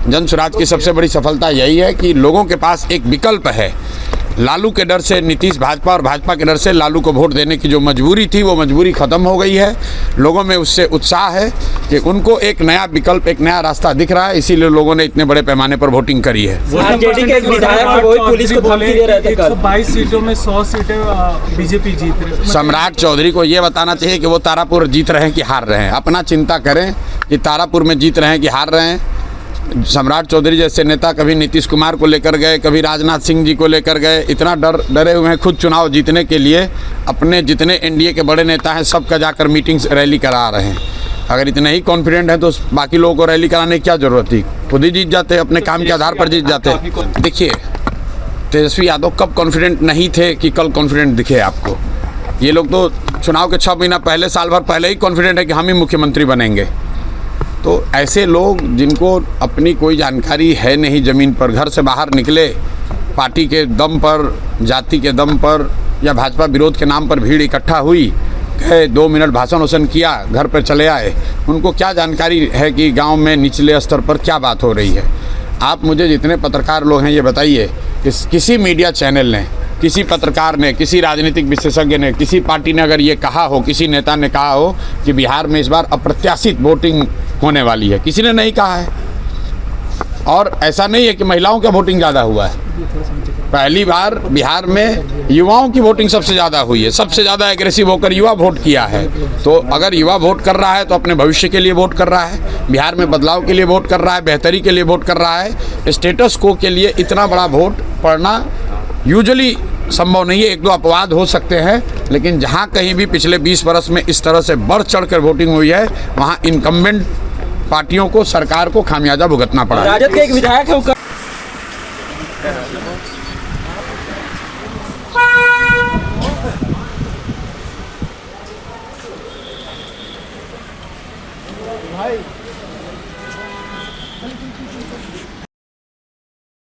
जन स्वराज की सबसे बड़ी सफलता यही है कि लोगों के पास एक विकल्प है। लालू के डर से नीतीश भाजपा और भाजपा के डर से लालू को वोट देने की जो मजबूरी थी वो मजबूरी ख़त्म हो गई है। लोगों में उससे उत्साह है कि उनको एक नया विकल्प, एक नया रास्ता दिख रहा है, इसीलिए लोगों ने इतने बड़े पैमाने पर वोटिंग करी है। आरजेडी के एक विधायक वो पुलिस को धमकी दे रहे थे। 122 सीटों में 100 सीटें बीजेपी जीत रही है। सम्राट चौधरी को ये बताना चाहिए कि वो तारापुर जीत रहे हैं कि हार रहे हैं। अपना चिंता करें कि तारापुर में जीत रहे हैं कि हार रहे हैं। सम्राट चौधरी जैसे नेता कभी नीतीश कुमार को लेकर गए, कभी राजनाथ सिंह जी को लेकर गए, इतना डरे हुए हैं खुद चुनाव जीतने के लिए। अपने जितने एनडीए के बड़े नेता हैं सबका जाकर मीटिंग्स, रैली करा रहे हैं। अगर इतने ही कॉन्फिडेंट हैं तो बाकी लोगों को रैली कराने की क्या ज़रूरत थी? खुद ही जीत जाते, अपने काम के आधार पर जीत जाते। देखिए, तेजस्वी यादव कब कॉन्फिडेंट नहीं थे कि कल कॉन्फिडेंट दिखे आपको? ये लोग तो चुनाव के 6 महीना पहले, साल भर पहले ही कॉन्फिडेंट है कि हम ही मुख्यमंत्री बनेंगे। तो ऐसे लोग जिनको अपनी कोई जानकारी है नहीं, ज़मीन पर घर से बाहर निकले, पार्टी के दम पर, जाति के दम पर या भाजपा विरोध के नाम पर भीड़ इकट्ठा हुई, गए 2 मिनट भाषण वसन किया, घर पर चले आए। उनको क्या जानकारी है कि गांव में निचले स्तर पर क्या बात हो रही है? आप मुझे जितने पत्रकार लोग हैं ये बताइए कि किसी मीडिया चैनल ने, किसी पत्रकार ने, किसी राजनीतिक विशेषज्ञ ने, किसी पार्टी ने अगर ये कहा हो, किसी नेता ने कहा हो कि बिहार में इस बार अप्रत्याशित वोटिंग होने वाली है? किसी ने नहीं कहा है। और ऐसा नहीं है कि महिलाओं का वोटिंग ज़्यादा हुआ है। पहली बार बिहार में युवाओं की वोटिंग सबसे ज़्यादा हुई है। सबसे ज़्यादा एग्रेसिव होकर युवा वोट किया है। तो अगर युवा वोट कर रहा है तो अपने भविष्य के लिए वोट कर रहा है, बिहार में बदलाव के लिए वोट कर रहा है, बेहतरी के लिए वोट कर रहा है। स्टेटस को के लिए इतना बड़ा वोट पड़ना यूजुअली संभव नहीं है। 1-2 अपवाद हो सकते हैं, लेकिन जहां कहीं भी पिछले 20 वर्ष में इस तरह से बढ़ चढ़कर वोटिंग हुई है वहां इनकम्बेंट पार्टियों को, सरकार को खामियाजा भुगतना पड़ा। राजद के एक विधायक है